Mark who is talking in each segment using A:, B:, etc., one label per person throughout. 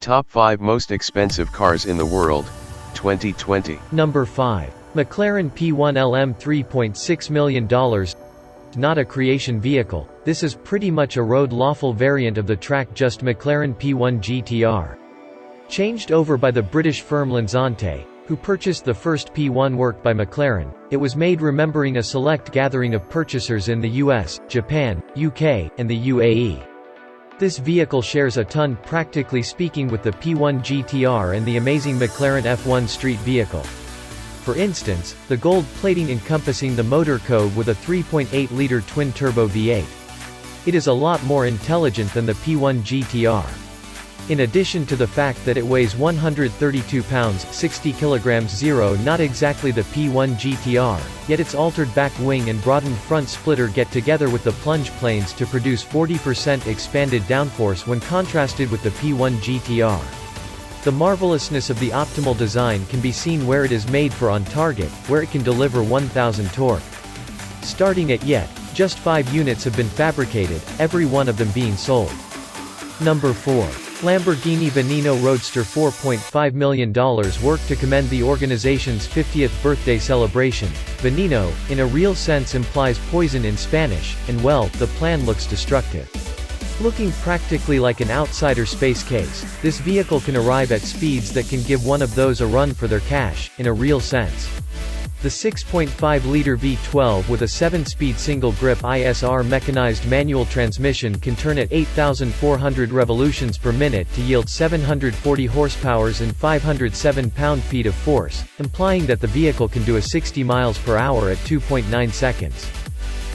A: Top 5 Most Expensive Cars in the World, 2020.
B: Number 5. McLaren P1 LM $3.6 million. Not a creation vehicle, this is pretty much a road-lawful variant of the track-just McLaren P1 GTR. Changed over by the British firm Lansante, who purchased the first P1 worked by McLaren, it was made remembering a select gathering of purchasers in the US, Japan, UK, and the UAE. This vehicle shares a ton practically speaking with the P1 GTR and the amazing McLaren F1 street vehicle. For instance, the gold plating encompassing the motor code with a 3.8-liter twin-turbo V8. It is a lot more intelligent than the P1 GTR. In addition to the fact that it weighs 132 pounds 60 kilograms, not exactly the P1 GTR, yet its altered back wing and broadened front splitter get together with the plunge planes to produce 40% expanded downforce when contrasted with the P1 GTR. The marvelousness of the optimal design can be seen where it is made for on target, where it can deliver 1000 torque. Starting at yet, just 5 units have been fabricated, every one of them being sold. Number 4. Lamborghini Veneno Roadster $4.5 million work to commend the organization's 50th birthday celebration. Veneno, in a real sense implies poison in Spanish, and well, the plan looks destructive. Looking practically like an outsider space case, this vehicle can arrive at speeds that can give one of those a run for their cash, in a real sense. The 6.5-liter V12 with a 7-speed single-grip ISR mechanized manual transmission can turn at 8,400 revolutions per minute to yield 740 horsepower and 507 pound-feet of force, implying that the vehicle can do a 60 miles per hour at 2.9 seconds.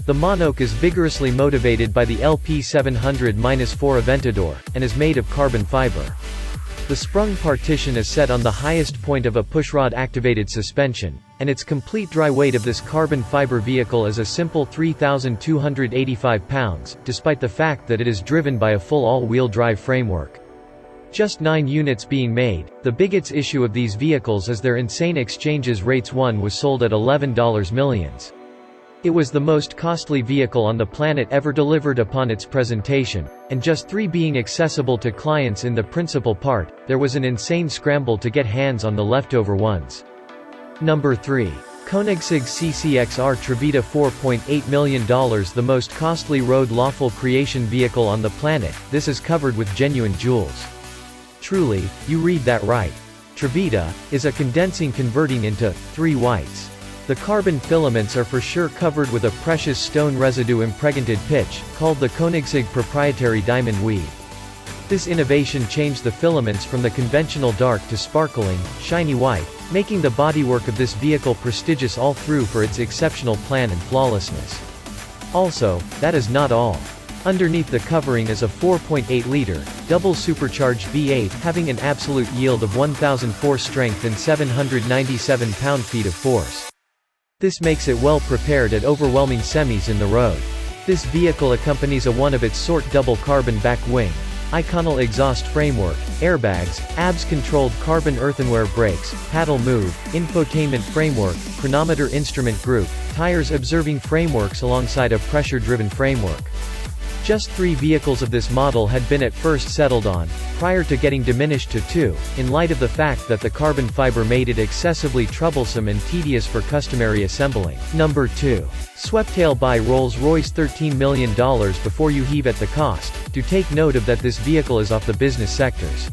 B: The monocoque is vigorously motivated by the LP700-4 Aventador, and is made of carbon fiber. The sprung partition is set on the highest point of a pushrod-activated suspension, and its complete dry weight of this carbon fiber vehicle is a simple 3,285 pounds, despite the fact that it is driven by a full all-wheel drive framework. Just 9 units being made, the biggest issue of these vehicles is their insane exchanges rates. One was sold at $11 millions. It was the most costly vehicle on the planet ever delivered upon its presentation, and just 3 being accessible to clients in the principal part, there was an insane scramble to get hands on the leftover ones. Number 3. Koenigsegg CCXR Trevita $4.8 million. The most costly road-lawful creation vehicle on the planet, this is covered with genuine jewels. Truly, you read that right. Trevita is a condensing converting into 3 whites. The carbon filaments are for sure covered with a precious stone residue impregnated pitch, called the Koenigsegg proprietary diamond weave. This innovation changed the filaments from the conventional dark to sparkling, shiny white, making the bodywork of this vehicle prestigious all through for its exceptional plan and flawlessness. Also, that is not all. Underneath the covering is a 4.8-liter, double supercharged V8 having an absolute yield of 1,004 strength and 797 pound-feet of force. This makes it well prepared at overwhelming semis in the road. This vehicle accompanies a one-of-its-sort double carbon back wing, Iconal exhaust framework, airbags, ABS-controlled carbon earthenware brakes, paddle move, infotainment framework, chronometer instrument group, tires observing frameworks alongside a pressure-driven framework. Just 3 vehicles of this model had been at first settled on, prior to getting diminished to 2, in light of the fact that the carbon fiber made it excessively troublesome and tedious for customary assembling. Number 2. SWEPTAIL by RollsRoyce $13 million. Before you heave at the cost, do take note of that this vehicle is off the business sectors.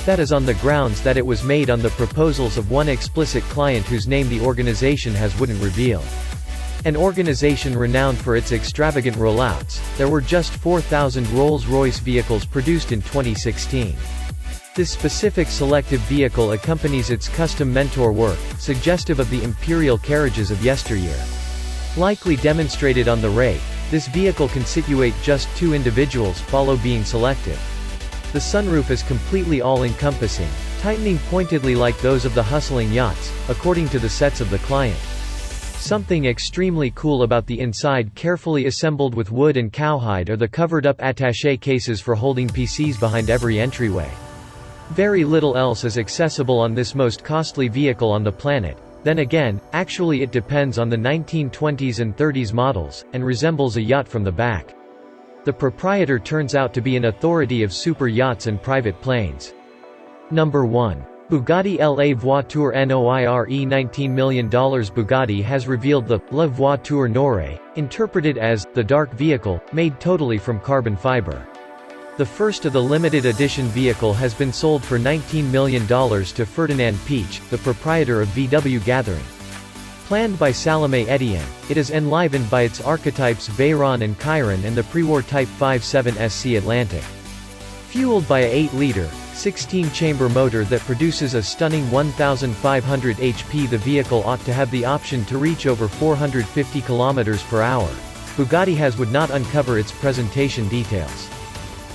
B: That is on the grounds that it was made on the proposals of one explicit client whose name the organization wouldn't reveal. An organization renowned for its extravagant rollouts, there were just 4,000 Rolls-Royce vehicles produced in 2016. This specific selective vehicle accompanies its custom Mentor work, suggestive of the imperial carriages of yesteryear. Likely demonstrated on the Wraith, this vehicle can situate just 2 individuals, follow being selective. The sunroof is completely all-encompassing, tightening pointedly like those of the hustling yachts, according to the sets of the client. Something extremely cool about the inside, carefully assembled with wood and cowhide, are the covered-up attaché cases for holding PCs behind every entryway. Very little else is accessible on this most costly vehicle on the planet. Then again, actually it depends on the 1920s and 30s models, and resembles a yacht from the back. The proprietor turns out to be an authority of super yachts and private planes. Number 1. Bugatti La Voiture NOIRE. $19 million. Bugatti has revealed the La Voiture Noire, interpreted as the dark vehicle, made totally from carbon fiber. The first of the limited edition vehicle has been sold for $19 million to Ferdinand Peach, the proprietor of VW Gathering. Planned by Salome Etienne, it is enlivened by its archetypes Veyron and Chiron and the pre-war Type 57 SC Atlantic. Fueled by a 8-liter, 16-chamber motor that produces a stunning 1,500 HP, the vehicle ought to have the option to reach over 450 km per hour. Bugatti would not uncover its presentation details.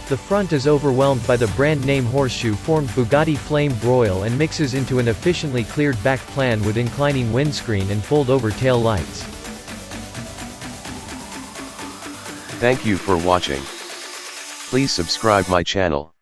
B: The front is overwhelmed by the brand name horseshoe-formed Bugatti Flame Broil and mixes into an efficiently cleared back plan with inclining windscreen and fold-over tail lights.
A: Thank you for watching. Please subscribe my channel.